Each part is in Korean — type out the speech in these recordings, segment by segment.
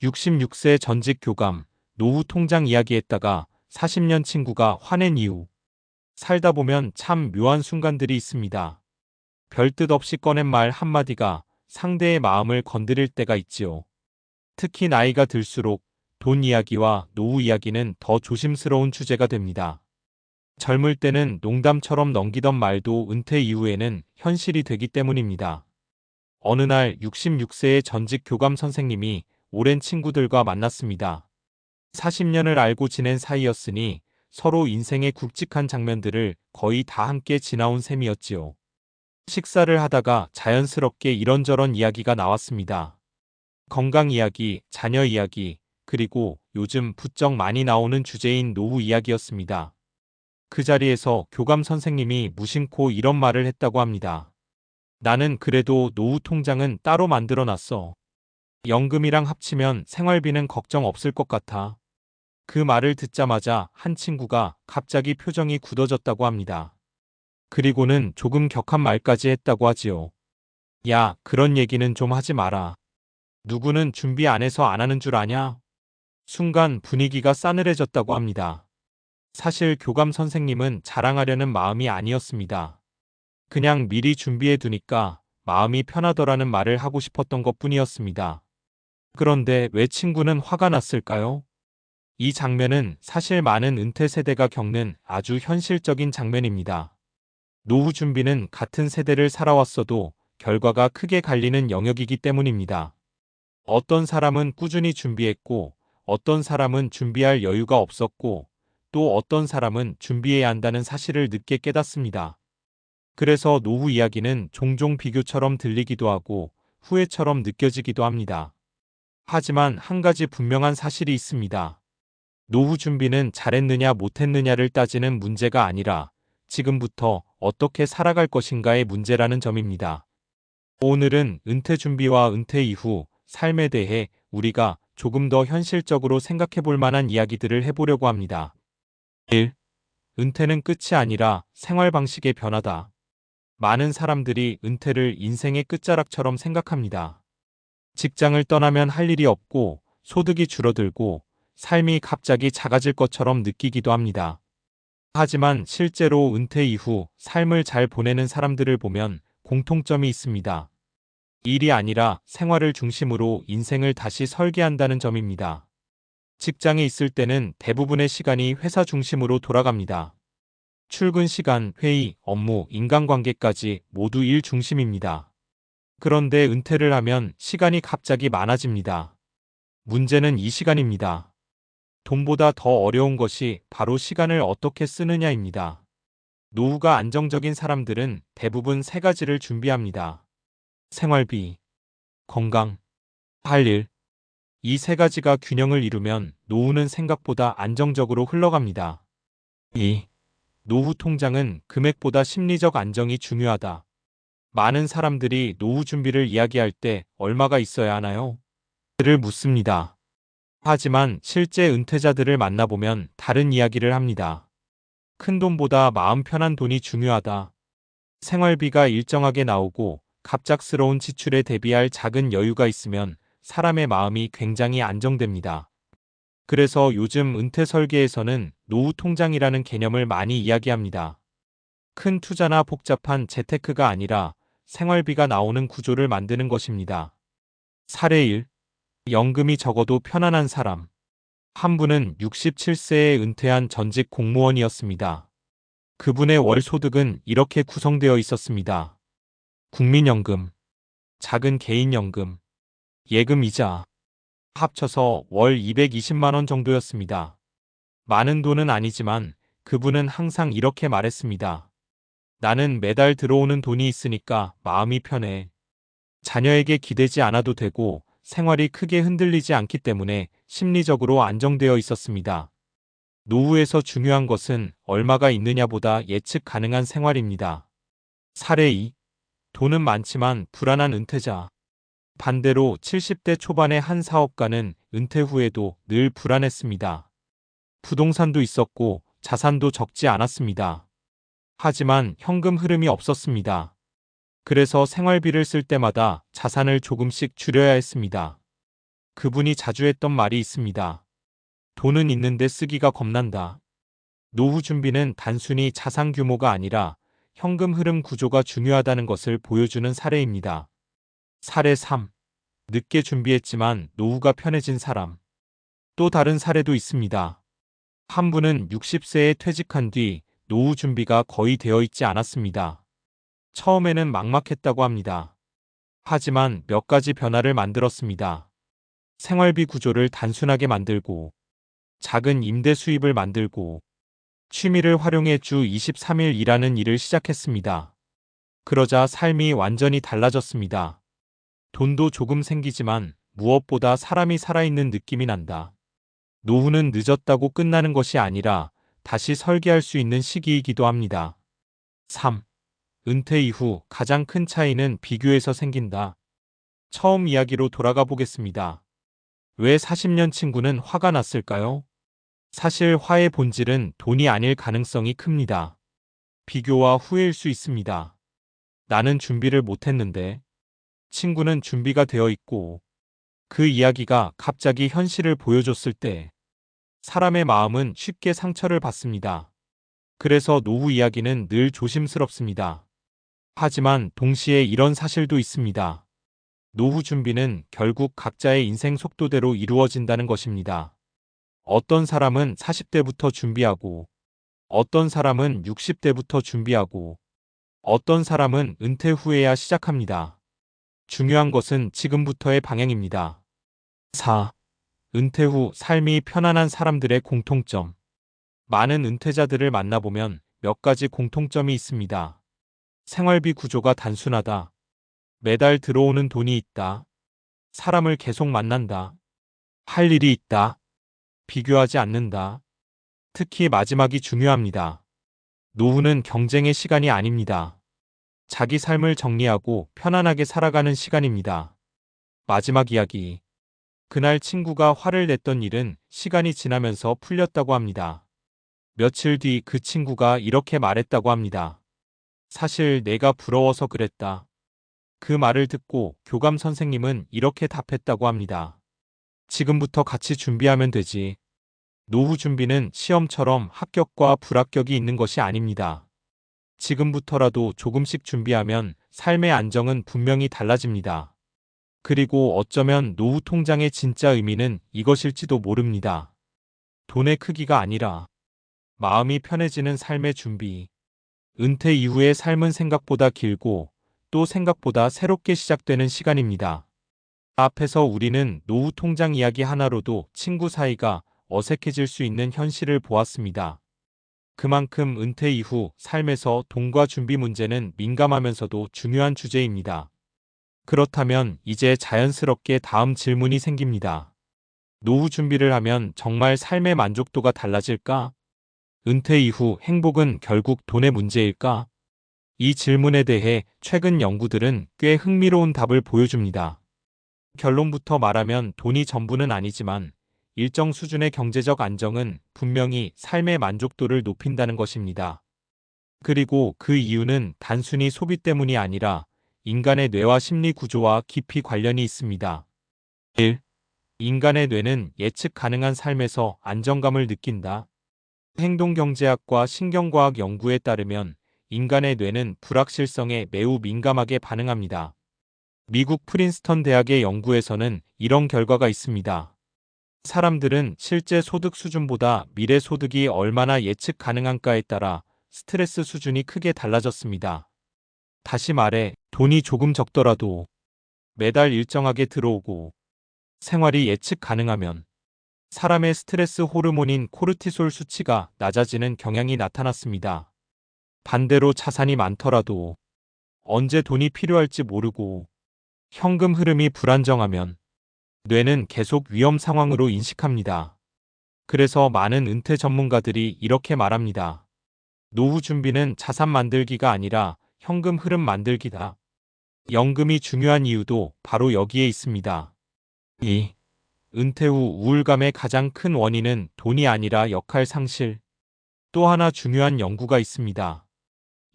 66세 전직 교감, 노후 통장 이야기했다가 40년 친구가 화낸 이유. 살다 보면 참 묘한 순간들이 있습니다. 별뜻 없이 꺼낸 말 한마디가 상대의 마음을 건드릴 때가 있지요. 특히 나이가 들수록 돈 이야기와 노후 이야기는 더 조심스러운 주제가 됩니다. 젊을 때는 농담처럼 넘기던 말도 은퇴 이후에는 현실이 되기 때문입니다. 어느 날 66세의 전직 교감 선생님이 오랜 친구들과 만났습니다. 40년을 알고 지낸 사이였으니 서로 인생의 굵직한 장면들을 거의 다 함께 지나온 셈이었지요. 식사를 하다가 자연스럽게 이런저런 이야기가 나왔습니다. 건강 이야기, 자녀 이야기, 그리고 요즘 부쩍 많이 나오는 주제인 노후 이야기였습니다. 그 자리에서 교감 선생님이 무심코 이런 말을 했다고 합니다. 나는 그래도 노후 통장은 따로 만들어 놨어. 연금이랑 합치면 생활비는 걱정 없을 것 같아. 그 말을 듣자마자 한 친구가 갑자기 표정이 굳어졌다고 합니다. 그리고는 조금 격한 말까지 했다고 하지요. 야, 그런 얘기는 좀 하지 마라. 누구는 준비 안 해서 안 하는 줄 아냐? 순간 분위기가 싸늘해졌다고 합니다. 사실 교감 선생님은 자랑하려는 마음이 아니었습니다. 그냥 미리 준비해 두니까 마음이 편하더라는 말을 하고 싶었던 것뿐이었습니다. 그런데 왜 친구는 화가 났을까요? 이 장면은 사실 많은 은퇴 세대가 겪는 아주 현실적인 장면입니다. 노후 준비는 같은 세대를 살아왔어도 결과가 크게 갈리는 영역이기 때문입니다. 어떤 사람은 꾸준히 준비했고, 어떤 사람은 준비할 여유가 없었고, 또 어떤 사람은 준비해야 한다는 사실을 늦게 깨닫습니다. 그래서 노후 이야기는 종종 비교처럼 들리기도 하고 후회처럼 느껴지기도 합니다. 하지만 한 가지 분명한 사실이 있습니다. 노후 준비는 잘했느냐 못했느냐를 따지는 문제가 아니라 지금부터 어떻게 살아갈 것인가의 문제라는 점입니다. 오늘은 은퇴 준비와 은퇴 이후 삶에 대해 우리가 조금 더 현실적으로 생각해 볼 만한 이야기들을 해보려고 합니다. 1. 은퇴는 끝이 아니라 생활 방식의 변화다. 많은 사람들이 은퇴를 인생의 끝자락처럼 생각합니다. 직장을 떠나면 할 일이 없고 소득이 줄어들고 삶이 갑자기 작아질 것처럼 느끼기도 합니다. 하지만 실제로 은퇴 이후 삶을 잘 보내는 사람들을 보면 공통점이 있습니다. 일이 아니라 생활을 중심으로 인생을 다시 설계한다는 점입니다. 직장에 있을 때는 대부분의 시간이 회사 중심으로 돌아갑니다. 출근 시간, 회의, 업무, 인간관계까지 모두 일 중심입니다. 그런데 은퇴를 하면 시간이 갑자기 많아집니다. 문제는 이 시간입니다. 돈보다 더 어려운 것이 바로 시간을 어떻게 쓰느냐입니다. 노후가 안정적인 사람들은 대부분 세 가지를 준비합니다. 생활비, 건강, 할 일. 이 세 가지가 균형을 이루면 노후는 생각보다 안정적으로 흘러갑니다. 2. 노후 통장은 금액보다 심리적 안정이 중요하다. 많은 사람들이 노후 준비를 이야기할 때 얼마가 있어야 하나요? 를 묻습니다. 하지만 실제 은퇴자들을 만나보면 다른 이야기를 합니다. 큰 돈보다 마음 편한 돈이 중요하다. 생활비가 일정하게 나오고 갑작스러운 지출에 대비할 작은 여유가 있으면 사람의 마음이 굉장히 안정됩니다. 그래서 요즘 은퇴 설계에서는 노후 통장이라는 개념을 많이 이야기합니다. 큰 투자나 복잡한 재테크가 아니라 생활비가 나오는 구조를 만드는 것입니다. 사례 1. 연금이 적어도 편안한 사람. 한 분은 67세에 은퇴한 전직 공무원이었습니다. 그분의 월 소득은 이렇게 구성되어 있었습니다. 국민연금, 작은 개인연금, 예금이자 합쳐서 월 220만 원 정도였습니다. 많은 돈은 아니지만 그분은 항상 이렇게 말했습니다. 나는 매달 들어오는 돈이 있으니까 마음이 편해. 자녀에게 기대지 않아도 되고 생활이 크게 흔들리지 않기 때문에 심리적으로 안정되어 있었습니다. 노후에서 중요한 것은 얼마가 있느냐보다 예측 가능한 생활입니다. 사례 2. 돈은 많지만 불안한 은퇴자. 반대로 70대 초반의 한 사업가는 은퇴 후에도 늘 불안했습니다. 부동산도 있었고 자산도 적지 않았습니다. 하지만 현금 흐름이 없었습니다. 그래서 생활비를 쓸 때마다 자산을 조금씩 줄여야 했습니다. 그분이 자주 했던 말이 있습니다. 돈은 있는데 쓰기가 겁난다. 노후 준비는 단순히 자산 규모가 아니라 현금 흐름 구조가 중요하다는 것을 보여주는 사례입니다. 사례 3. 늦게 준비했지만 노후가 편해진 사람. 또 다른 사례도 있습니다. 한 분은 60세에 퇴직한 뒤 노후 준비가 거의 되어 있지 않았습니다. 처음에는 막막했다고 합니다. 하지만 몇 가지 변화를 만들었습니다. 생활비 구조를 단순하게 만들고, 작은 임대 수입을 만들고, 취미를 활용해 주 23일 일하는 일을 시작했습니다. 그러자 삶이 완전히 달라졌습니다. 돈도 조금 생기지만 무엇보다 사람이 살아있는 느낌이 난다. 노후는 늦었다고 끝나는 것이 아니라 다시 설계할 수 있는 시기이기도 합니다. 3. 은퇴 이후 가장 큰 차이는 비교에서 생긴다. 처음 이야기로 돌아가 보겠습니다. 왜 40년 친구는 화가 났을까요? 사실 화의 본질은 돈이 아닐 가능성이 큽니다. 비교와 후회일 수 있습니다. 나는 준비를 못했는데 친구는 준비가 되어 있고 그 이야기가 갑자기 현실을 보여줬을 때 사람의 마음은 쉽게 상처를 받습니다. 그래서 노후 이야기는 늘 조심스럽습니다. 하지만 동시에 이런 사실도 있습니다. 노후 준비는 결국 각자의 인생 속도대로 이루어진다는 것입니다. 어떤 사람은 40대부터 준비하고, 어떤 사람은 60대부터 준비하고, 어떤 사람은 은퇴 후에야 시작합니다. 중요한 것은 지금부터의 방향입니다. 4. 은퇴 후 삶이 편안한 사람들의 공통점. 많은 은퇴자들을 만나보면 몇 가지 공통점이 있습니다. 생활비 구조가 단순하다. 매달 들어오는 돈이 있다. 사람을 계속 만난다. 할 일이 있다. 비교하지 않는다. 특히 마지막이 중요합니다. 노후는 경쟁의 시간이 아닙니다. 자기 삶을 정리하고 편안하게 살아가는 시간입니다. 마지막 이야기. 그날 친구가 화를 냈던 일은 시간이 지나면서 풀렸다고 합니다. 며칠 뒤 그 친구가 이렇게 말했다고 합니다. 사실 내가 부러워서 그랬다. 그 말을 듣고 교감 선생님은 이렇게 답했다고 합니다. 지금부터 같이 준비하면 되지. 노후 준비는 시험처럼 합격과 불합격이 있는 것이 아닙니다. 지금부터라도 조금씩 준비하면 삶의 안정은 분명히 달라집니다. 그리고 어쩌면 노후 통장의 진짜 의미는 이것일지도 모릅니다. 돈의 크기가 아니라 마음이 편해지는 삶의 준비. 은퇴 이후의 삶은 생각보다 길고 또 생각보다 새롭게 시작되는 시간입니다. 앞에서 우리는 노후 통장 이야기 하나로도 친구 사이가 어색해질 수 있는 현실을 보았습니다. 그만큼 은퇴 이후 삶에서 돈과 준비 문제는 민감하면서도 중요한 주제입니다. 그렇다면 이제 자연스럽게 다음 질문이 생깁니다. 노후 준비를 하면 정말 삶의 만족도가 달라질까? 은퇴 이후 행복은 결국 돈의 문제일까? 이 질문에 대해 최근 연구들은 꽤 흥미로운 답을 보여줍니다. 결론부터 말하면 돈이 전부는 아니지만 일정 수준의 경제적 안정은 분명히 삶의 만족도를 높인다는 것입니다. 그리고 그 이유는 단순히 소비 때문이 아니라 인간의 뇌와 심리 구조와 깊이 관련이 있습니다. 1. 인간의 뇌는 예측 가능한 삶에서 안정감을 느낀다. 행동경제학과 신경과학 연구에 따르면 인간의 뇌는 불확실성에 매우 민감하게 반응합니다. 미국 프린스턴 대학의 연구에서는 이런 결과가 있습니다. 사람들은 실제 소득 수준보다 미래 소득이 얼마나 예측 가능한가에 따라 스트레스 수준이 크게 달라졌습니다. 다시 말해, 돈이 조금 적더라도 매달 일정하게 들어오고 생활이 예측 가능하면 사람의 스트레스 호르몬인 코르티솔 수치가 낮아지는 경향이 나타났습니다. 반대로 자산이 많더라도 언제 돈이 필요할지 모르고 현금 흐름이 불안정하면 뇌는 계속 위험 상황으로 인식합니다. 그래서 많은 은퇴 전문가들이 이렇게 말합니다. 노후 준비는 자산 만들기가 아니라 현금 흐름 만들기다. 연금이 중요한 이유도 바로 여기에 있습니다. 2. 은퇴 후 우울감의 가장 큰 원인은 돈이 아니라 역할 상실. 또 하나 중요한 연구가 있습니다.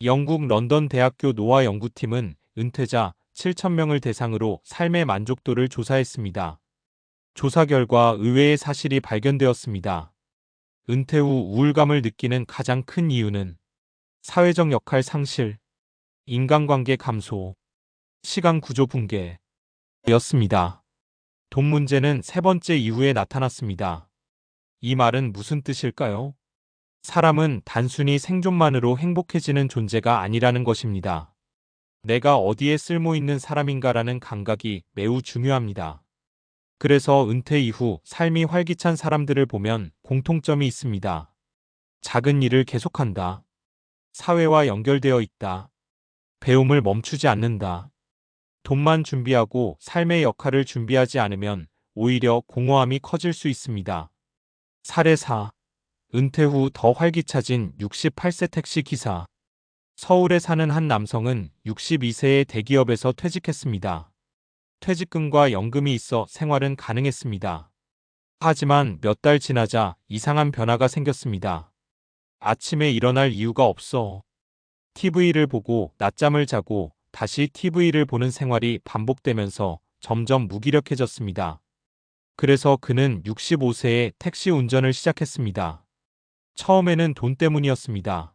영국 런던 대학교 노화 연구팀은 은퇴자 7,000명을 대상으로 삶의 만족도를 조사했습니다. 조사 결과 의외의 사실이 발견되었습니다. 은퇴 후 우울감을 느끼는 가장 큰 이유는 사회적 역할 상실, 인간관계 감소, 시간 구조 붕괴였습니다. 돈 문제는 세 번째 이후에 나타났습니다. 이 말은 무슨 뜻일까요? 사람은 단순히 생존만으로 행복해지는 존재가 아니라는 것입니다. 내가 어디에 쓸모 있는 사람인가라는 감각이 매우 중요합니다. 그래서 은퇴 이후 삶이 활기찬 사람들을 보면 공통점이 있습니다. 작은 일을 계속한다. 사회와 연결되어 있다. 배움을 멈추지 않는다. 돈만 준비하고 삶의 역할을 준비하지 않으면 오히려 공허함이 커질 수 있습니다. 사례 4. 은퇴 후 더 활기차진 68세 택시 기사. 서울에 사는 한 남성은 62세에 대기업에서 퇴직했습니다. 퇴직금과 연금이 있어 생활은 가능했습니다. 하지만 몇 달 지나자 이상한 변화가 생겼습니다. 아침에 일어날 이유가 없어. TV를 보고 낮잠을 자고 다시 TV를 보는 생활이 반복되면서 점점 무기력해졌습니다. 그래서 그는 65세에 택시 운전을 시작했습니다. 처음에는 돈 때문이었습니다.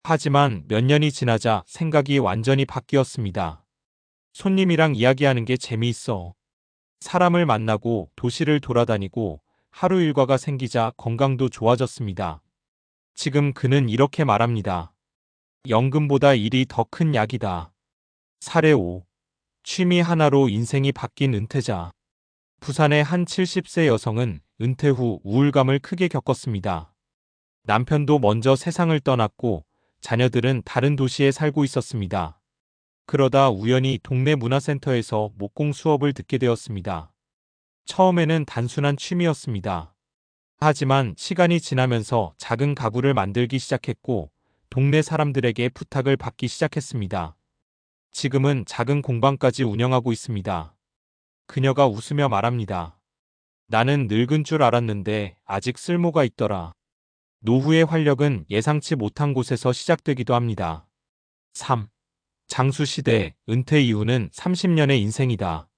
하지만 몇 년이 지나자 생각이 완전히 바뀌었습니다. 손님이랑 이야기하는 게 재미있어. 사람을 만나고 도시를 돌아다니고 하루 일과가 생기자 건강도 좋아졌습니다. 지금 그는 이렇게 말합니다. 연금보다 일이 더 큰 약이다. 사례 5. 취미 하나로 인생이 바뀐 은퇴자. 부산의 한 70세 여성은 은퇴 후 우울감을 크게 겪었습니다. 남편도 먼저 세상을 떠났고 자녀들은 다른 도시에 살고 있었습니다. 그러다 우연히 동네 문화센터에서 목공 수업을 듣게 되었습니다. 처음에는 단순한 취미였습니다. 하지만 시간이 지나면서 작은 가구를 만들기 시작했고 동네 사람들에게 부탁을 받기 시작했습니다. 지금은 작은 공방까지 운영하고 있습니다. 그녀가 웃으며 말합니다. 나는 늙은 줄 알았는데 아직 쓸모가 있더라. 노후의 활력은 예상치 못한 곳에서 시작되기도 합니다. 3. 장수시대, 은퇴 이후는 30년의 인생이다.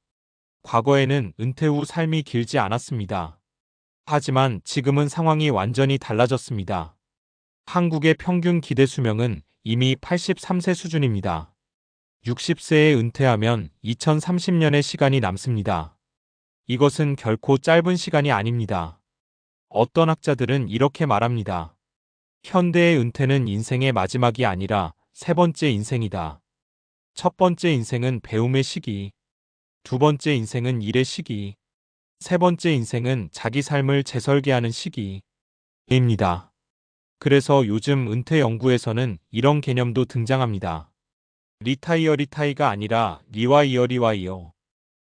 과거에는 은퇴 후 삶이 길지 않았습니다. 하지만 지금은 상황이 완전히 달라졌습니다. 한국의 평균 기대 수명은 이미 83세 수준입니다. 60세에 은퇴하면 2030년의 시간이 남습니다. 이것은 결코 짧은 시간이 아닙니다. 어떤 학자들은 이렇게 말합니다. 현대의 은퇴는 인생의 마지막이 아니라 세 번째 인생이다. 첫 번째 인생은 배움의 시기, 두 번째 인생은 일의 시기, 세 번째 인생은 자기 삶을 재설계하는 시기입니다. 그래서 요즘 은퇴 연구에서는 이런 개념도 등장합니다. 리타이어가 아니라 리와이어,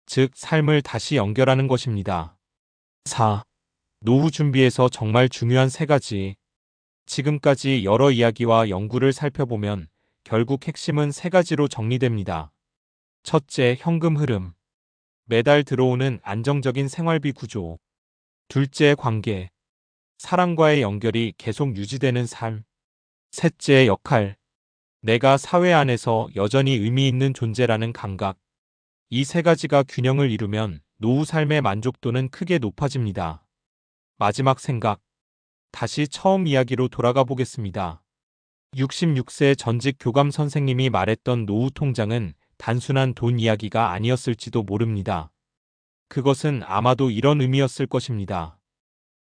즉 삶을 다시 연결하는 것입니다. 4. 노후 준비에서 정말 중요한 세 가지. 지금까지 여러 이야기와 연구를 살펴보면 결국 핵심은 세 가지로 정리됩니다. 첫째, 현금 흐름. 매달 들어오는 안정적인 생활비 구조. 둘째, 관계. 사람과의 연결이 계속 유지되는 삶. 셋째, 역할. 내가 사회 안에서 여전히 의미 있는 존재라는 감각. 이 세 가지가 균형을 이루면 노후 삶의 만족도는 크게 높아집니다. 마지막 생각. 다시 처음 이야기로 돌아가 보겠습니다. 66세 전직 교감 선생님이 말했던 노후 통장은 단순한 돈 이야기가 아니었을지도 모릅니다. 그것은 아마도 이런 의미였을 것입니다.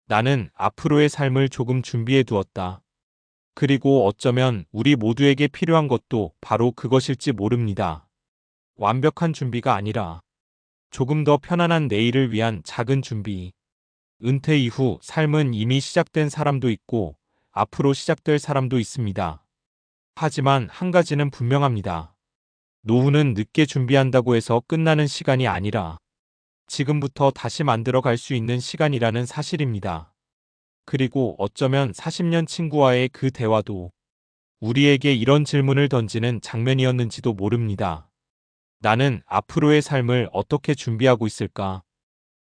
나는 앞으로의 삶을 조금 준비해 두었다. 그리고 어쩌면 우리 모두에게 필요한 것도 바로 그것일지 모릅니다. 완벽한 준비가 아니라 조금 더 편안한 내일을 위한 작은 준비. 은퇴 이후 삶은 이미 시작된 사람도 있고 앞으로 시작될 사람도 있습니다. 하지만 한 가지는 분명합니다. 노후는 늦게 준비한다고 해서 끝나는 시간이 아니라 지금부터 다시 만들어 갈 수 있는 시간이라는 사실입니다. 그리고 어쩌면 40년 친구와의 그 대화도 우리에게 이런 질문을 던지는 장면이었는지도 모릅니다. 나는 앞으로의 삶을 어떻게 준비하고 있을까?